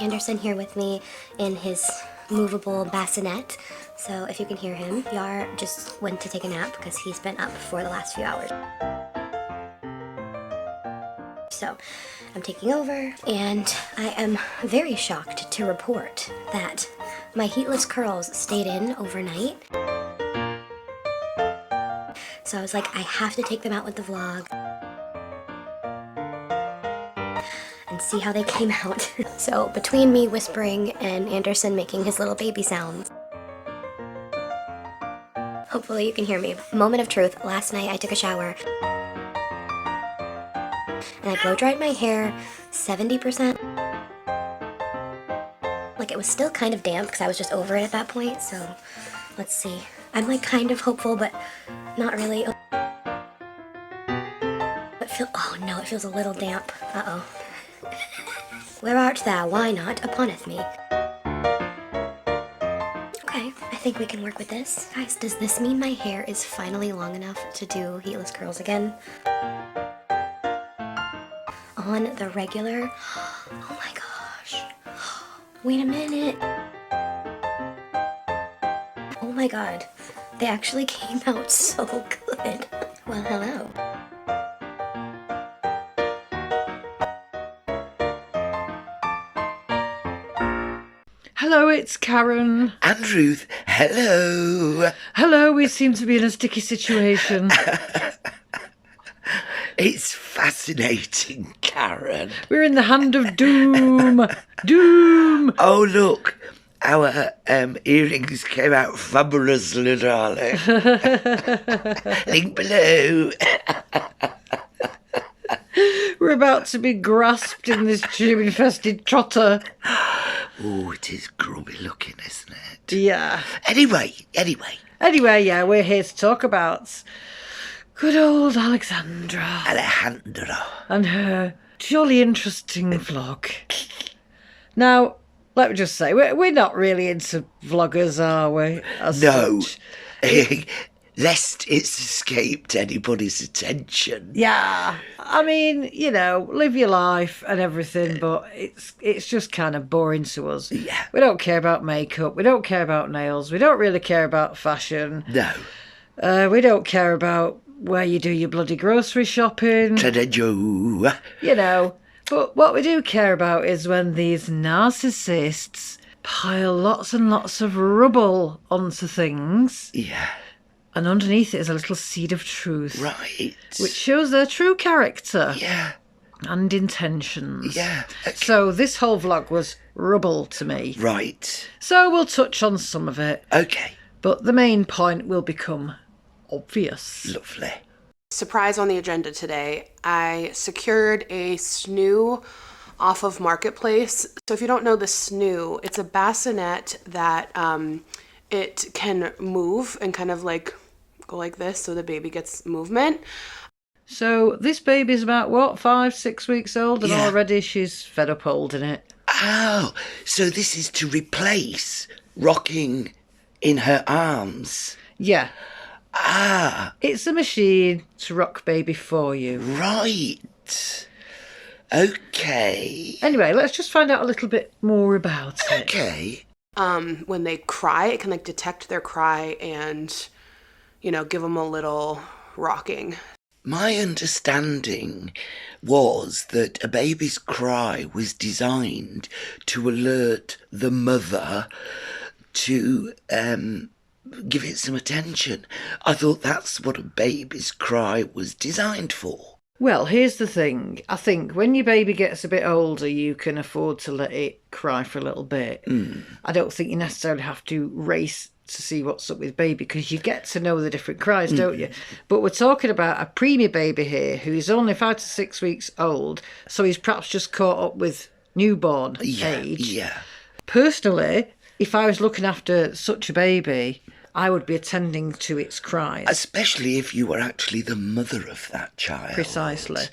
Anderson here with me in his movable bassinet. So if you can hear him, Yar just went to take a nap because he's been up for the last few hours. So I'm taking over, and I am very shocked to report that my Heatless curls stayed in overnight. So I was like, I have to take them out with the vlog and see how they came out. So between me whispering and Anderson making his little baby sounds, hopefully you can hear me. Moment of truth, last night I took a shower and I blow dried my hair 70%. Like, it was still kind of damp because I was just over it at that point, so let's see. I'm like kind of hopeful, but not really. Oh no, it feels a little damp. Uh-oh. Where art thou? Why not uponneth me? Okay, I think we can work with this. Guys, does this mean my hair is finally long enough to do Heatless curls again? On the regular? Oh my gosh. Wait a minute. Oh my god. They actually came out so good. Well, hello. Hello, it's Karen. And Ruth, hello. Hello, we seem to be in a sticky situation. It's fascinating, Karen. We're in the hand of doom. Doom. Oh, look, our earrings came out fabulously, darling. Link below. We're about to be grasped in this germ-infested trotter. Oh, it is grubby looking, isn't it? Yeah. Anyway. Anyway, yeah, we're here to talk about good old Alexandra and her jolly interesting vlog. Now, let me just say, we're not really into vloggers, are we? No. Such? Lest it's escaped anybody's attention. Yeah, I mean, you know, live your life and everything, but it's just kind of boring to us. Yeah. We don't care about makeup. We don't care about nails. We don't really care about fashion. No. We don't care about where you do your bloody grocery shopping. Trader Joe. You know, but what we do care about is when these narcissists pile lots and lots of rubble onto things. Yeah. And underneath it is a little seed of truth. Right. Which shows their true character. Yeah. And intentions. Yeah. Okay. So this whole vlog was rubble to me. Right. So we'll touch on some of it. Okay. But the main point will become obvious. Lovely. Surprise on the agenda today. I secured a Snoo off of Marketplace. So if you don't know the Snoo, it's a bassinet that it can move and kind of like go like this so the baby gets movement. So this baby's about, what, 5-6 weeks old, and Yeah. already she's fed up holding it. Oh, so this is to replace rocking in her arms. Yeah. Ah, It's a machine to rock baby for you. right. Okay. Anyway, let's just find out a little bit more about it. Okay. When they cry, it can like detect their cry and, you know, give them a little rocking. My understanding was that a baby's cry was designed to alert the mother to give it some attention. I thought that's what a baby's cry was designed for. Well, here's the thing. I think when your baby gets a bit older, you can afford to let it cry for a little bit. I don't think you necessarily have to race to see what's up with baby, because you get to know the different cries, don't you? But we're talking about a preemie baby here who's only 5 to 6 weeks old, so he's perhaps just caught up with newborn age. Yeah. Personally, if I was looking after such a baby, I would be attending to its cries. Especially if you were actually the mother of that child. Precisely.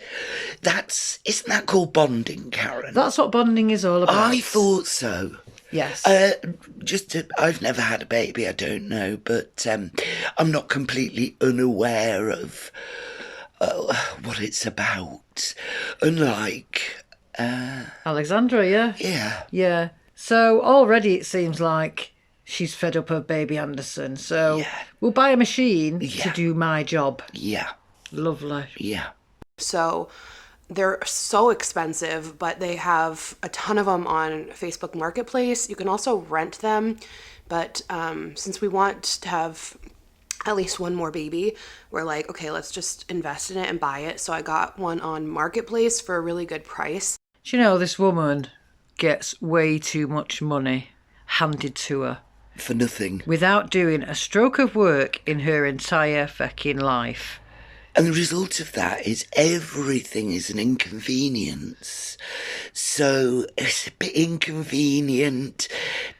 Isn't that called bonding, Karen? That's what bonding is all about. I thought so. Yes. I've never had a baby, I don't know, but I'm not completely unaware of what it's about. Unlike Alexandra, yeah. Yeah. Yeah. So already it seems like she's fed up of baby Anderson. So Yeah. we'll buy a machine to Yeah. do my job. Yeah. Lovely. Yeah. So they're so expensive, but they have a ton of them on Facebook Marketplace. You can also rent them. But since we want to have at least one more baby, we're like, okay, let's just invest in it and buy it. So I got one on Marketplace for a really good price. Do you know this woman gets way too much money handed to her For nothing. without doing a stroke of work in her entire fucking life? And the result of that is everything is an inconvenience. So it's a bit inconvenient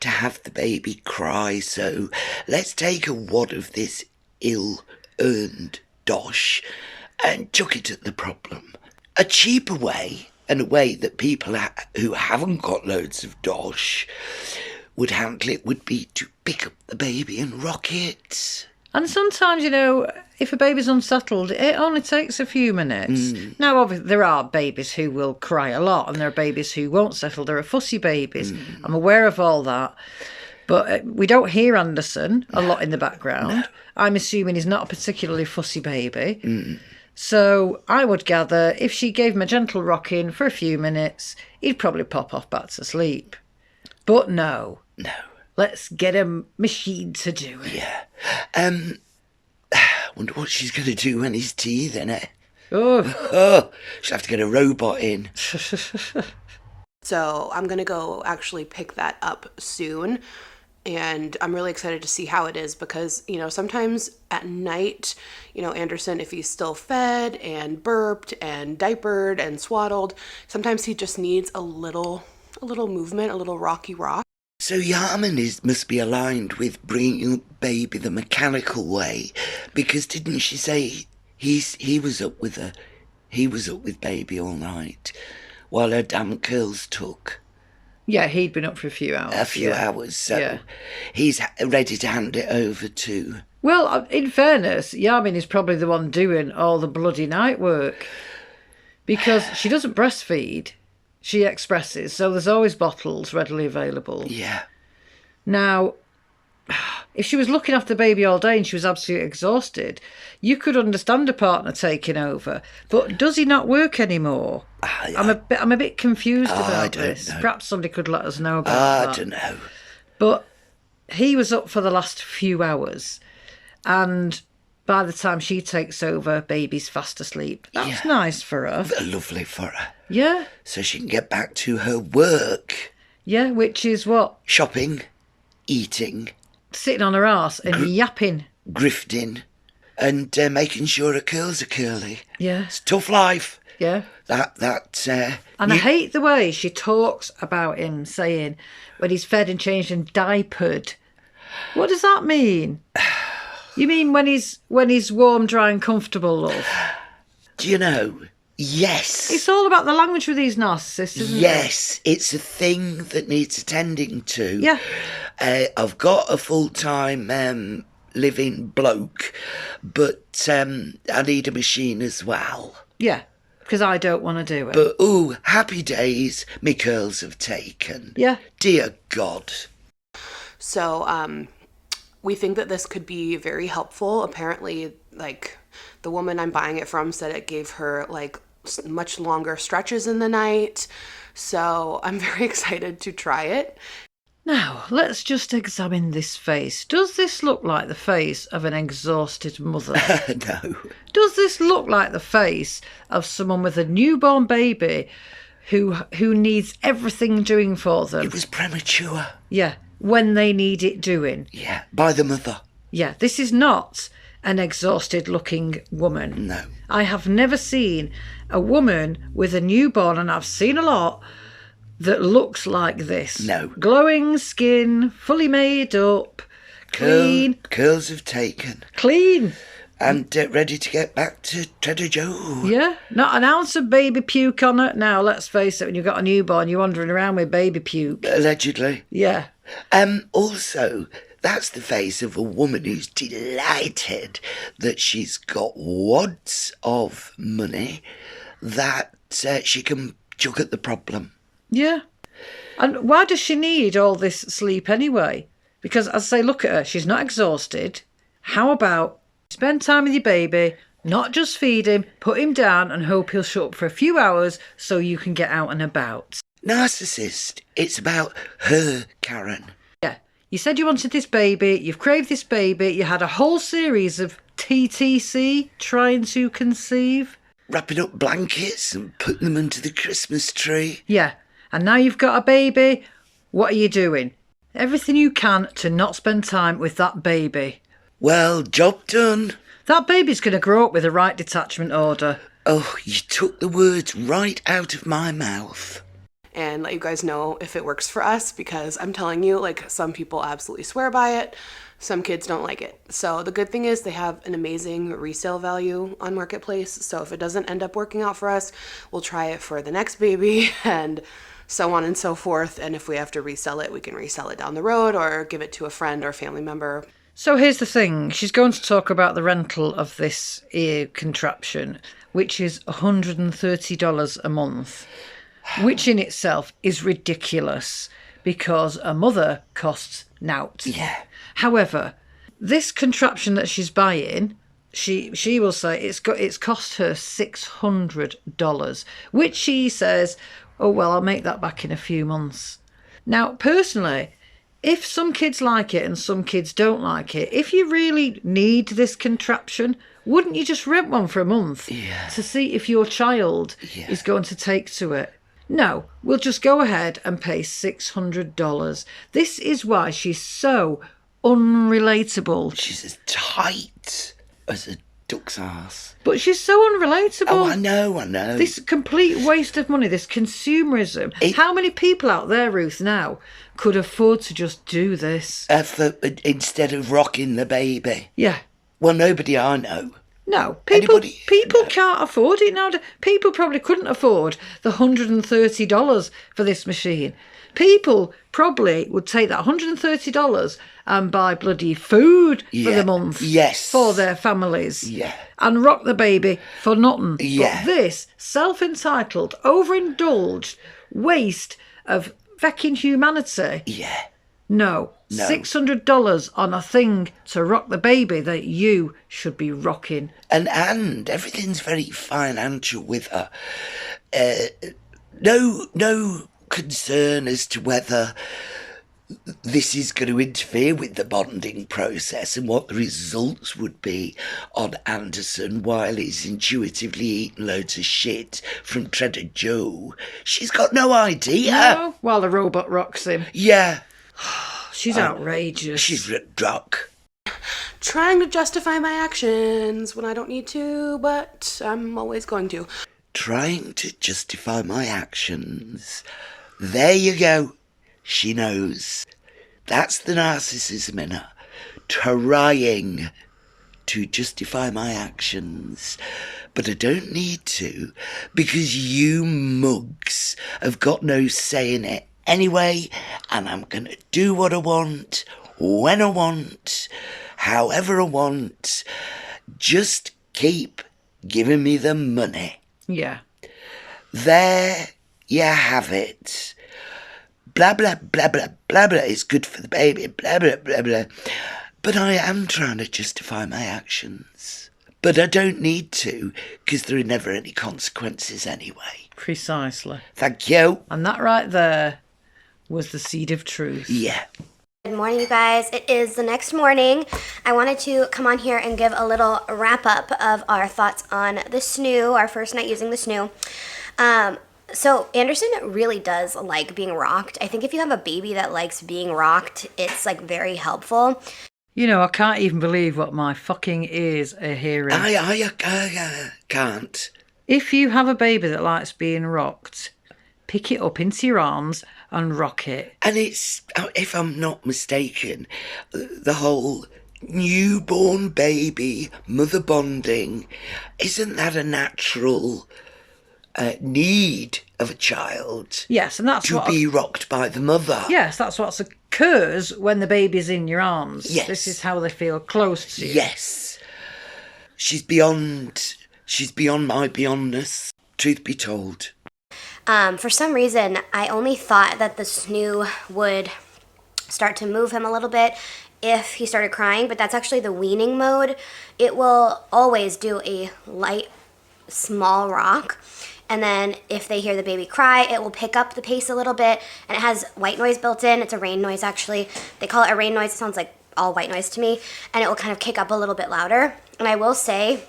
to have the baby cry. So let's take a wad of this ill-earned dosh and chuck it at the problem. A cheaper way, and a way that people who haven't got loads of dosh would handle it, would be to pick up the baby and rock it. And sometimes, you know, if a baby's unsettled, it only takes a few minutes. Now, obviously, there are babies who will cry a lot, and there are babies who won't settle. There are fussy babies. I'm aware of all that. But we don't hear Anderson a lot in the background. No. I'm assuming he's not a particularly fussy baby. So I would gather if she gave him a gentle rocking for a few minutes, he'd probably pop off back to sleep. But no. No. Let's get a machine to do it. Yeah. Wonder what she's going to do when he's teething, eh? Oh. She'll have to get a robot in. So I'm going to go actually pick that up soon. And I'm really excited to see how it is because, you know, sometimes at night, you know, Anderson, if he's still fed and burped and diapered and swaddled, sometimes he just needs a little movement, a little rocky rock. So Yarman must be aligned with bringing up baby the mechanical way, because didn't she say he was up with baby all night while her damn curls took Yeah, he'd been up for a few hours. a few hours, so he's ready to hand it over to. Well, in fairness, Yamin is probably the one doing all the bloody night work because she doesn't breastfeed. She expresses, so there's always bottles readily available. Yeah. Now, if she was looking after the baby all day and she was absolutely exhausted, you could understand a partner taking over. But does he not work anymore? I'm a bit confused about this. Know. Perhaps somebody could let us know about that. I don't know. But he was up for the last few hours, and by the time she takes over, baby's fast asleep. That's nice for her. Lovely for her. Yeah. So she can get back to her work. Yeah, which is what? Shopping, eating, Sitting on her arse and yapping. grifting, and making sure her curls are curly. Yeah. It's a tough life. Yeah. And I hate the way she talks about him, saying when he's fed and changed and diapered. What does that mean? You mean when he's warm, dry and comfortable, love? Do you know? Yes. It's all about the language with these narcissists, isn't it? Yes, it's a thing that needs attending to. Yeah. I've got a full-time living bloke, but I need a machine as well. Yeah, because I don't want to do it. But, ooh, happy days, me curls have taken. Yeah. Dear God. So we think that this could be very helpful. Apparently, like, the woman I'm buying it from said it gave her, like, much longer stretches in the night. So I'm very excited to try it. Now, let's just examine this face. Does this look like the face of an exhausted mother? No. Does this look like the face of someone with a newborn baby who needs everything doing for them? It was premature. Yeah, when they need it doing. Yeah, by the mother. Yeah, this is not an exhausted-looking woman. No. I have never seen a woman with a newborn, and I've seen a lot, that looks like this. No. Glowing skin, fully made up, clean. Curls have taken. Clean. And ready to get back to Trader Joe. Yeah, not an ounce of baby puke on it. Now, let's face it, when you've got a newborn, you're wandering around with baby puke. Allegedly. Yeah. Also, that's the face of a woman who's delighted that she's got wads of money that she can jug at the problem. Yeah. And why does she need all this sleep anyway? Because as I say, look at her, she's not exhausted. How about spend time with your baby, not just feed him, put him down and hope he'll shut up for a few hours so you can get out and about. Narcissist. It's about her, Karen. Yeah. You said you wanted this baby, you've craved this baby, you had a whole series of TTC, trying to conceive. Wrapping up blankets and putting them under the Christmas tree. Yeah. And now you've got a baby, what are you doing? Everything you can to not spend time with that baby. Well, job done. That baby's going to grow up with a right detachment order. Oh, you took the words right out of my mouth. And let you guys know if it works for us, because I'm telling you, like, some people absolutely swear by it. Some kids don't like it. So the good thing is they have an amazing resale value on Marketplace. So if it doesn't end up working out for us, we'll try it for the next baby and so on and so forth. And if we have to resell it, we can resell it down the road or give it to a friend or family member. So here's the thing. She's going to talk about the rental of this ear contraption, which is $130 a month, which in itself is ridiculous because a mother costs nought. Yeah. However, this contraption that she's buying, she will say it's cost her $600, which she says, oh, well, I'll make that back in a few months. Now, personally, if some kids like it and some kids don't like it, if you really need this contraption, wouldn't you just rent one for a month to see if your child is going to take to it? No, we'll just go ahead and pay $600. This is why she's so unrelatable. She's as tight as a duck's ass. But she's so unrelatable. Oh, I know. This complete waste of money, this consumerism. How many people out there, Ruth, now could afford to just do this? Instead of rocking the baby. Yeah. Well, nobody I know. No, people No. can't afford it now. People probably couldn't afford the $130 for this machine. People probably would take that $130 and buy bloody food for the month. Yes. For their families. Yeah. And rock the baby for nothing. Yeah. But this self-entitled, overindulged waste of fecking humanity. Yeah. No. $600 on a thing to rock the baby that you should be rocking. And everything's very financial with her. No concern as to whether this is going to interfere with the bonding process and what the results would be on Anderson while he's intuitively eating loads of shit from Trader Joe. She's got no idea. No, while the robot rocks him. Yeah. She's outrageous. She's drunk. Trying to justify my actions when I don't need to, but I'm always going to. Trying to justify my actions. There you go. She knows. That's the narcissism in her. Trying to justify my actions. But I don't need to, because you mugs have got no say in it anyway, and I'm going to do what I want, when I want, however I want. Just keep giving me the money. Yeah. There you have it. Blah, blah, blah, blah, blah, blah. It's good for the baby, blah, blah, blah, blah. But I am trying to justify my actions. But I don't need to, because there are never any consequences anyway. Precisely. Thank you. And that right there was the seed of truth. Yeah. Good morning, you guys. It is the next morning. I wanted to come on here and give a little wrap up of our thoughts on the Snoo, our first night using the Snoo. So Anderson really does like being rocked. I think if you have a baby that likes being rocked, it's like very helpful. You know, I can't even believe what my fucking ears are hearing. I can't. If you have a baby that likes being rocked, pick it up into your arms and rock it. And it's, if I'm not mistaken, the whole newborn baby mother bonding, isn't that a natural need of a child? Yes, and that's to be rocked by the mother. Yes, that's what occurs when the baby's in your arms. Yes. This is how they feel close to you. Yes. She's beyond my beyondness, truth be told. For some reason, I only thought that the Snoo would start to move him a little bit if he started crying, but that's actually the weaning mode. It will always do a light, small rock. And then if they hear the baby cry, it will pick up the pace a little bit. And it has white noise built in. It's a rain noise, actually. They call it a rain noise. It sounds like all white noise to me. And it will kind of kick up a little bit louder. And I will say,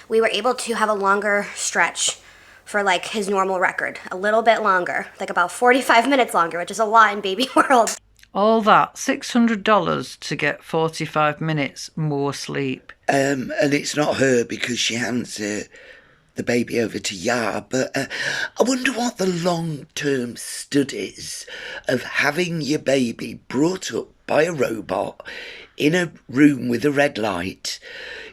we were able to have a longer stretch for like his normal record. A little bit longer, like about 45 minutes longer, which is a lot in baby world. All that, $600 to get 45 minutes more sleep. And it's not her because she hands the baby over to Ya, but I wonder what the long-term studies of having your baby brought up by a robot in a room with a red light.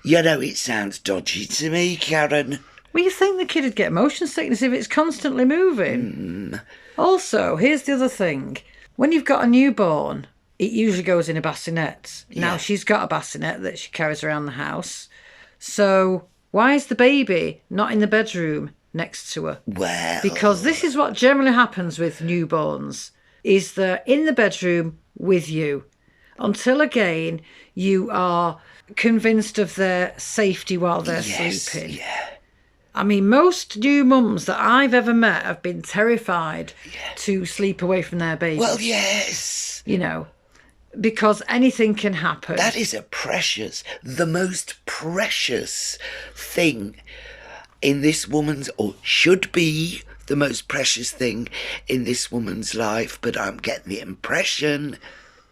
You know, it sounds dodgy to me, Karen. Well, you think the kid would get motion sickness if it's constantly moving. Also, here's the other thing. When you've got a newborn, it usually goes in a bassinet. Yeah. Now, she's got a bassinet that she carries around the house. So why is the baby not in the bedroom next to her? Well... Because this is what generally happens with newborns, is they're in the bedroom with you until, again, you are convinced of their safety while they're sleeping. Yeah. I mean, most new mums that I've ever met have been terrified to sleep away from their babies. Well, yes. You know, because anything can happen. That is the most precious thing in this woman's, or should be the most precious thing in this woman's life, but I'm getting the impression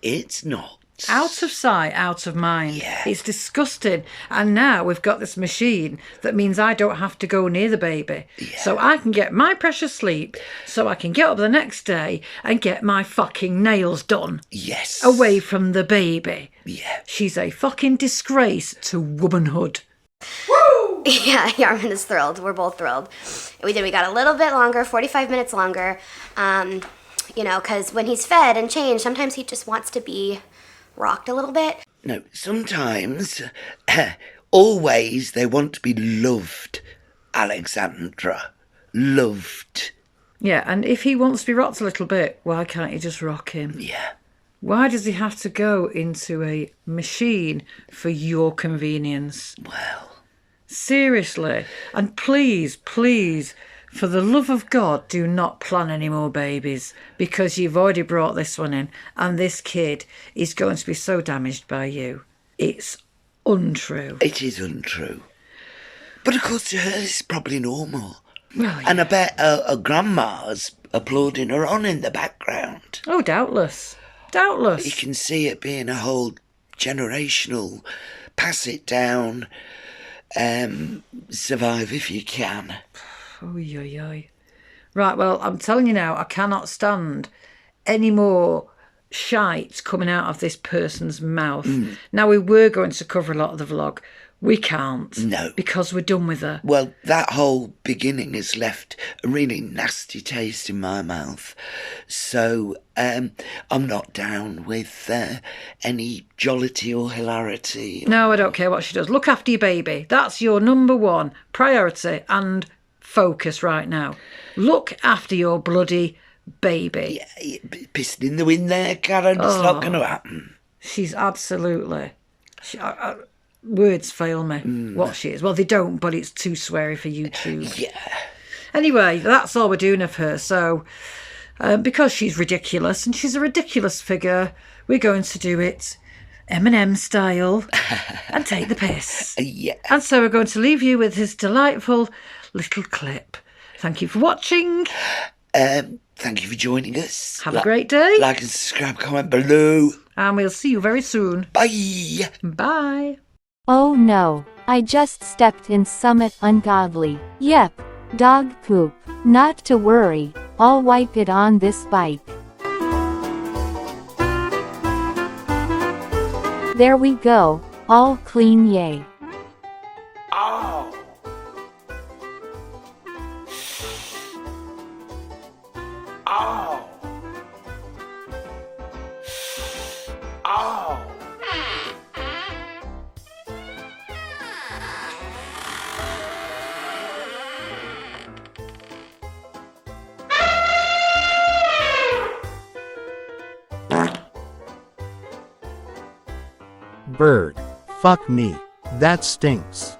it's not. Out of sight, out of mind. Yeah. It's disgusting. And now we've got this machine that means I don't have to go near the baby. Yeah. So I can get my precious sleep, so I can get up the next day and get my fucking nails done. Yes. Away from the baby. Yeah. She's a fucking disgrace to womanhood. Woo! Yeah, Yarman is thrilled. We're both thrilled. We got a little bit longer, 45 minutes longer. You know, because when he's fed and changed, sometimes he just wants to be rocked a little bit. No, sometimes, always they want to be loved, Alexandra. Loved. Yeah, and if he wants to be rocked a little bit, why can't you just rock him? Yeah. Why does he have to go into a machine for your convenience? Well. Seriously. And please, please, for the love of God, do not plan any more babies, because you've already brought this one in, and this kid is going to be so damaged by you. It's untrue. It is untrue. But of course to her it's probably normal. Well, yeah. And I bet her grandma's applauding her on in the background. Oh, doubtless. Doubtless. You can see it being a whole generational pass it down, survive if you can. Oy, oy, oy. Right, well, I'm telling you now, I cannot stand any more shite coming out of this person's mouth. Now, we were going to cover a lot of the vlog. We can't. No. Because we're done with her. Well, that whole beginning has left a really nasty taste in my mouth. So, I'm not down with any jollity or hilarity. No, I don't care what she does. Look after your baby. That's your number one priority and focus right now. Look after your bloody baby. Yeah, pissing in the wind there, Karen. It's not going to happen. She's absolutely... words fail me what she is. Well, they don't, but it's too sweary for YouTube. Yeah. Anyway, that's all we're doing of her. So, because she's ridiculous and she's a ridiculous figure, we're going to do it Eminem style and take the piss. Yeah. And so we're going to leave you with this delightful little clip. Thank you for watching. Thank you for joining us. Have a great day. Like and subscribe, comment below. And we'll see you very soon. Bye. Bye. Oh no, I just stepped in summit ungodly. Yep, dog poop. Not to worry, I'll wipe it on this bike. There we go, all clean, yay. Oh. Oh. Oh. Bird. Fuck me. That stinks.